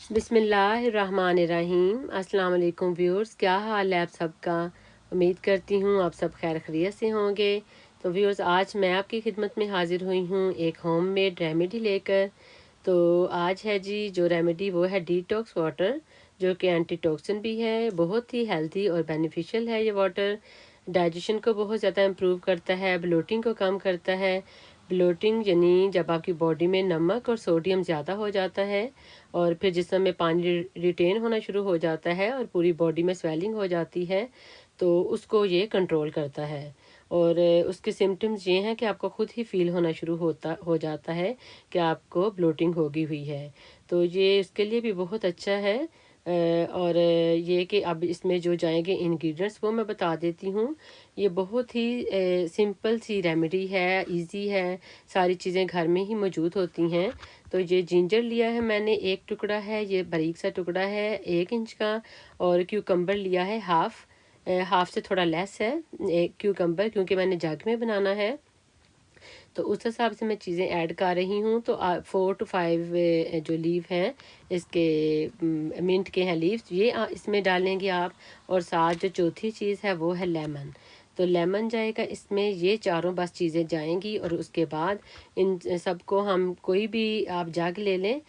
बिस्मिल्लाहिर्रहमानिर्रहीम। अस्सलाम वालेकुम व्यूअर्स, क्या हाल है आप सबका। उम्मीद करती हूँ आप सब खैर खैरियत से होंगे। तो व्यूअर्स, आज मैं आपकी खिदमत में हाजिर हुई हूँ एक होममेड रेमेडी लेकर। तो आज है जी जो रेमेडी वो है डिटॉक्स वाटर, जो कि एंटी टॉक्सिन भी है, बहुत ही हेल्दी और बेनिफिशियल है ये वाटर। डाइजेशन को बहुत ज़्यादा इम्प्रूव करता है, ब्लोटिंग को कम करता है। ब्लोटिंग यानी जब आपकी बॉडी में नमक और सोडियम ज़्यादा हो जाता है और फिर जिस्म में पानी रिटेन होना शुरू हो जाता है और पूरी बॉडी में स्वेलिंग हो जाती है, तो उसको ये कंट्रोल करता है। और उसके सिम्टम्स ये हैं कि आपको खुद ही फील होना शुरू हो जाता है कि आपको ब्लोटिंग होगी हुई है। तो ये इसके लिए भी बहुत अच्छा है। और ये कि अब इसमें जो जाएंगे इंग्रेडिएंट्स वो मैं बता देती हूँ। ये बहुत ही सिंपल सी रेमेडी है, इजी है, सारी चीज़ें घर में ही मौजूद होती हैं। तो ये जिंजर लिया है मैंने, एक टुकड़ा है, ये बारीक सा टुकड़ा है 1 इंच का। और क्यूकम्बर लिया है हाफ से थोड़ा लेस है एक क्यूकम्बर, क्योंकि मैंने जग में बनाना है तो उस हिसाब से मैं चीज़ें ऐड कर रही हूँ। तो 4 to 5 जो लीव हैं इसके, मिंट के हैं लीव्स, ये इसमें डालेंगे आप। और साथ जो चौथी चीज़ है वो है लेमन। तो लेमन जाएगा इसमें, ये चारों बस चीज़ें जाएंगी। और उसके बाद इन सबको हम कोई भी आप जग ले लें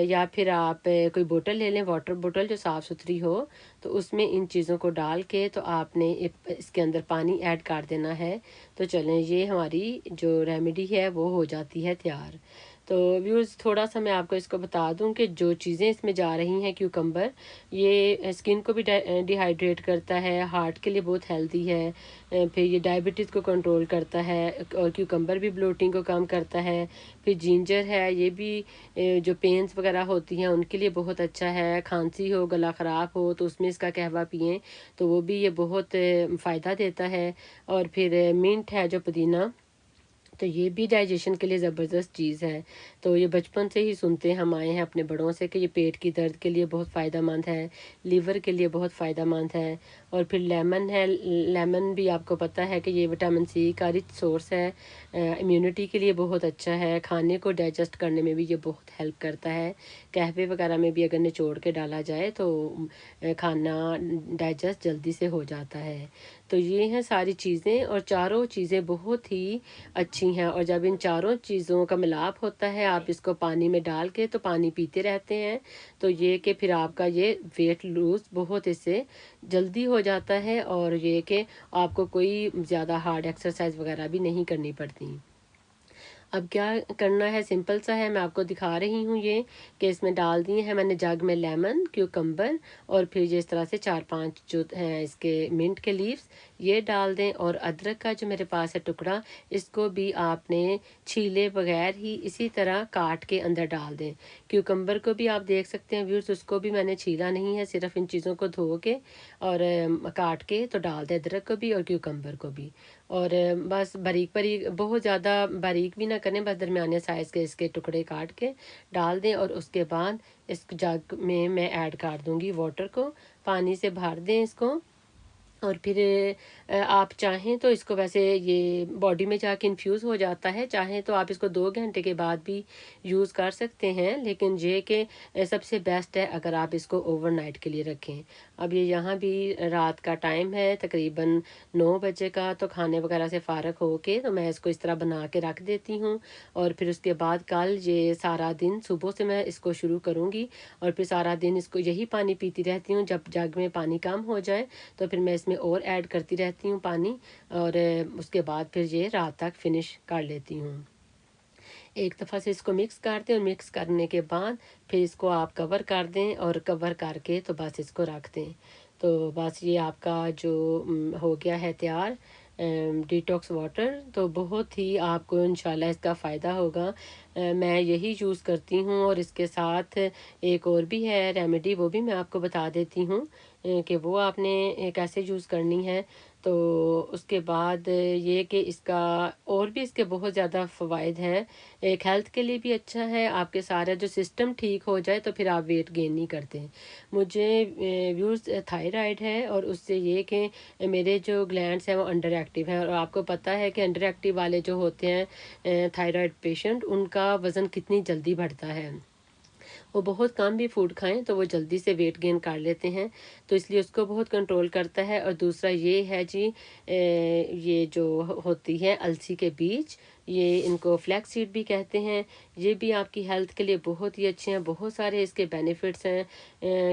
या फिर आप कोई बोतल ले लें, वाटर बोतल जो साफ़ सुथरी हो। तो उसमें इन चीज़ों को डाल के तो आपने इसके अंदर पानी ऐड कर देना है। तो चलें, ये हमारी जो रेमेडी है वो हो जाती है तैयार। तो व्यूज़, थोड़ा सा मैं आपको इसको बता दूं कि जो चीज़ें इसमें जा रही हैं, क्यूकम्बर ये स्किन को भी डिहाइड्रेट करता है, हार्ट के लिए बहुत हेल्दी है। फिर ये डायबिटीज़ को कंट्रोल करता है और क्यूकम्बर भी ब्लोटिंग को कम करता है। फिर जिंजर है, ये भी जो पेन्स वगैरह होती हैं उनके लिए बहुत अच्छा है। खांसी हो, गला ख़राब हो तो उसमें इसका कहवा पिएं तो वो भी ये बहुत फ़ायदा देता है। और फिर मिंट है जो पुदीना, तो ये भी डाइजेशन के लिए ज़बरदस्त चीज़ है। तो ये बचपन से ही सुनते हम आए हैं अपने बड़ों से कि ये पेट की दर्द के लिए बहुत फ़ायदेमंद है, लीवर के लिए बहुत फ़ायदेमंद है। और फिर लेमन है, लेमन भी आपको पता है कि ये विटामिन सी का रिच सोर्स है, इम्यूनिटी के लिए बहुत अच्छा है, खाने को डाइजेस्ट करने में भी ये बहुत हेल्प करता है। कहवे वगैरह में भी अगर निचोड़ के डाला जाए तो खाना डाइजेस्ट जल्दी से हो जाता है। तो ये हैं सारी चीज़ें, और चारों चीज़ें बहुत ही अच्छी हैं। और जब इन चारों चीज़ों का मिलाप होता है, आप इसको पानी में डाल के तो पानी पीते रहते हैं, तो ये कि फिर आपका ये वेट लूज़ बहुत इससे जल्दी हो जाता है। और ये कि आपको कोई ज़्यादा हार्ड एक्सरसाइज वगैरह भी नहीं करनी पड़ती। अब क्या करना है, सिंपल सा है, मैं आपको दिखा रही हूँ। ये कि इसमें डाल दिए हैं मैंने जग में लेमन, क्यूकम्बर, और फिर ये इस तरह से 4-5 जो हैं इसके मिंट के लीव्स ये डाल दें। और अदरक का जो मेरे पास है टुकड़ा, इसको भी आपने छीले बगैर ही इसी तरह काट के अंदर डाल दें। क्यूकम्बर को भी आप देख सकते हैं व्यूअर्स, उसको भी मैंने छीला नहीं है, सिर्फ इन चीज़ों को धो के और काट के तो डाल दें, अदरक को भी और क्यूकम्बर को भी। और बस बारीक बारीक, बहुत ज़्यादा बारीक भी ना करें, बस दरमियाने साइज़ के इसके टुकड़े काट के डाल दें। और उसके बाद इस जग में मैं ऐड कर दूंगी वाटर को, पानी से भर दें इसको। और फिर आप चाहें तो इसको, वैसे ये बॉडी में जाके इन्फ्यूज़ हो जाता है, चाहें तो आप इसको 2 घंटे के बाद भी यूज़ कर सकते हैं। लेकिन ये कि सबसे बेस्ट है अगर आप इसको ओवरनाइट के लिए रखें। अब ये यहाँ भी रात का टाइम है, तकरीबन 9 बजे का, तो खाने वगैरह से फ़ारग हो के तो मैं इसको इस तरह बना के रख देती हूँ। और फिर उसके बाद कल ये सारा दिन, सुबह से मैं इसको शुरू करूँगी और फिर सारा दिन इसको यही पानी पीती रहती हूँ। जब जग में पानी कम हो जाए तो फिर मैं इसमें और ऐड करती रहती हूँ पानी। और उसके बाद फिर ये रात तक फिनिश कर लेती हूँ। एक दफ़ा से इसको मिक्स कर दें और मिक्स करने के बाद फिर इसको आप कवर कर दें और कवर करके तो बस इसको रख दें। तो बस ये आपका जो हो गया है तैयार डिटॉक्स वाटर। तो बहुत ही आपको इंशाल्लाह इसका फ़ायदा होगा। मैं यही यूज़ करती हूँ। और इसके साथ एक और भी है रेमेडी, वो भी मैं आपको बता देती हूँ कि वो आपने कैसे यूज़ करनी है। तो उसके बाद ये कि इसका और भी इसके बहुत ज़्यादा फ़वाइद हैं। एक हेल्थ के लिए भी अच्छा है, आपके सारा जो सिस्टम ठीक हो जाए तो फिर आप वेट गेन नहीं करते। मुझे व्यूज़ थायराइड है और उससे ये कि मेरे जो ग्लैंड्स हैं वो अंडर एक्टिव हैं। और आपको पता है कि अंडर एक्टिव वाले जो होते हैं थायराइड पेशेंट, उनका वज़न कितनी जल्दी बढ़ता है। وہ بہت کم بھی فوڈ کھائیں تو وہ جلدی سے ویٹ گین کر لیتے ہیں، تو اس لیے اس کو بہت کنٹرول کرتا ہے۔ اور دوسرا یہ ہے جی یہ جو ہوتی ہے السی کے بیج، یہ ان کو فلیکس سیڈ بھی کہتے ہیں، یہ بھی آپ کی ہیلتھ کے لیے بہت ہی اچھے ہیں، بہت سارے اس کے بینیفٹس ہیں۔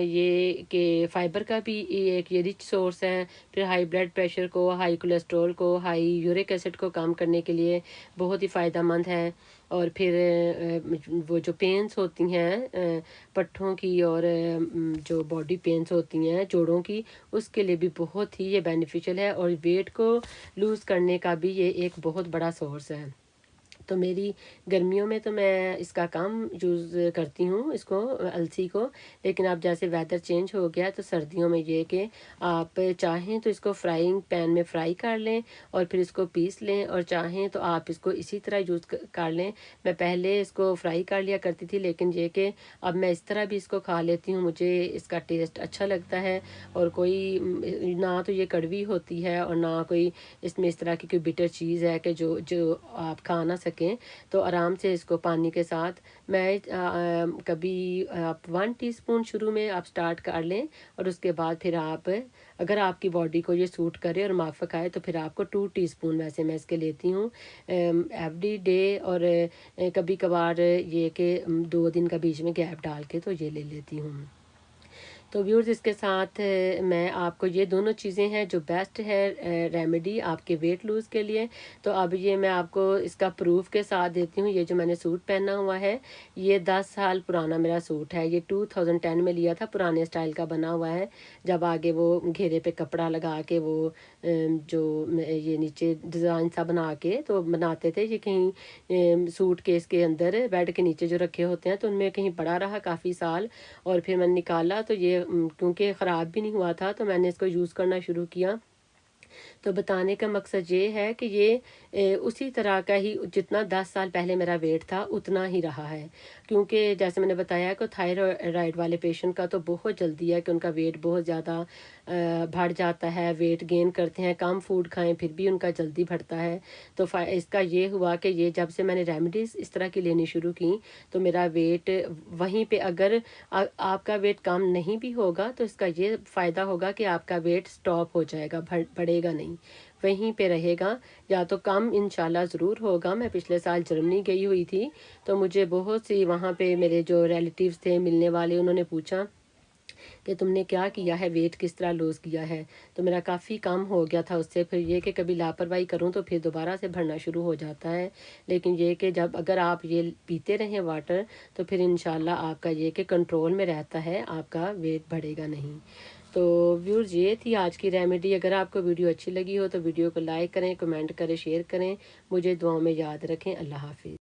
یہ کہ فائبر کا بھی ایک یہ رچ سورس ہے، پھر ہائی بلڈ پریشر کو، ہائی کولیسٹرول کو، ہائی یورک ایسڈ کو کم کرنے کے لیے بہت ہی فائدہ مند ہے۔ اور پھر وہ جو پینس ہوتی ہیں پٹھوں کی اور جو باڈی پینس ہوتی ہیں جوڑوں کی، اس کے لیے بھی بہت ہی یہ بینیفیشل ہے، اور ویٹ کو لوز کرنے کا بھی یہ ایک بہت بڑا سورس ہے۔ تو میری گرمیوں میں تو میں اس کا کم یوز کرتی ہوں اس کو، السی کو، لیکن اب جیسے ویدر چینج ہو گیا تو سردیوں میں یہ کہ آپ چاہیں تو اس کو فرائنگ پین میں فرائی کر لیں اور پھر اس کو پیس لیں، اور چاہیں تو آپ اس کو اسی طرح یوز کر لیں۔ میں پہلے اس کو فرائی کر لیا کرتی تھی، لیکن یہ کہ اب میں اس طرح بھی اس کو کھا لیتی ہوں، مجھے اس کا ٹیسٹ اچھا لگتا ہے، اور کوئی نہ تو یہ کڑوی ہوتی ہے اور نہ کوئی اس میں اس طرح کی کوئی بٹر چیز ہے کہ جو آپ کھا نہ سکیں، تو آرام سے اس کو پانی کے ساتھ میں کبھی آپ 1 ٹی اسپون شروع میں آپ سٹارٹ کر لیں، اور اس کے بعد پھر آپ اگر آپ کی باڈی کو یہ سوٹ کرے اور موافق آئے تو پھر آپ کو 2 ٹی اسپون ویسے میں اس کے لیتی ہوں ایوری ڈے، اور کبھی کبھار یہ کہ 2 دن کا بیچ میں گیپ ڈال کے تو یہ لے لیتی ہوں۔ تو ویورز اس کے ساتھ میں آپ کو یہ دونوں چیزیں ہیں جو بیسٹ ہے ریمیڈی آپ کے ویٹ لوز کے لیے۔ تو اب یہ میں آپ کو اس کا پروف کے ساتھ دیتی ہوں۔ یہ جو میں نے سوٹ پہنا ہوا ہے یہ 10 سال پرانا میرا سوٹ ہے، یہ 2010 میں لیا تھا، پرانے سٹائل کا بنا ہوا ہے، جب آگے وہ گھیرے پہ کپڑا لگا کے وہ جو یہ نیچے ڈیزائن سا بنا کے تو بناتے تھے، یہ کہیں سوٹ کیس کے اندر بیڈ کے نیچے جو رکھے ہوتے ہیں تو ان میں کہیں پڑا رہا کافی سال، اور پھر میں نے نکالا تو یہ کیونکہ خراب بھی نہیں ہوا تھا تو میں نے اس کو یوز کرنا شروع کیا۔ تو بتانے کا مقصد یہ ہے کہ یہ اسی طرح کا ہی جتنا 10 سال پہلے میرا ویٹ تھا اتنا ہی رہا ہے، کیونکہ جیسے میں نے بتایا کہ تھائرائڈ والے پیشنٹ کا تو بہت جلدی ہے کہ ان کا ویٹ بہت زیادہ بڑھ جاتا ہے، ویٹ گین کرتے ہیں، کم فوڈ کھائیں پھر بھی ان کا جلدی بڑھتا ہے۔ تو اس کا یہ ہوا کہ یہ جب سے میں نے ریمیڈیز اس طرح کی لینی شروع کی تو میرا ویٹ وہیں پہ، اگر آپ کا ویٹ کم نہیں بھی ہوگا تو اس کا یہ فائدہ ہوگا کہ آپ کا ویٹ سٹاپ ہو جائے گا، بڑھے گا نہیں، وہیں پہ رہے گا، یا تو کم انشاءاللہ ضرور ہوگا۔ میں پچھلے سال جرمنی گئی ہوئی تھی تو مجھے بہت سی وہاں پہ میرے جو ریلیٹیوز تھے ملنے والے، انہوں نے پوچھا کہ تم نے کیا کیا ہے، ویٹ کس طرح لوز کیا ہے، تو میرا کافی کم ہو گیا تھا اس سے۔ پھر یہ کہ کبھی لاپرواہی کروں تو پھر دوبارہ سے بڑھنا شروع ہو جاتا ہے، لیکن یہ کہ جب اگر آپ یہ پیتے رہیں واٹر تو پھر انشاءاللہ آپ کا یہ کہ کنٹرول میں رہتا ہے، آپ کا ویٹ بڑھے گا نہیں۔ تو ویورز یہ تھی آج کی ریمیڈی۔ اگر آپ کو ویڈیو اچھی لگی ہو تو ویڈیو کو لائک کریں، کمنٹ کریں، شیئر کریں، مجھے دعاؤں میں یاد رکھیں۔ اللہ حافظ۔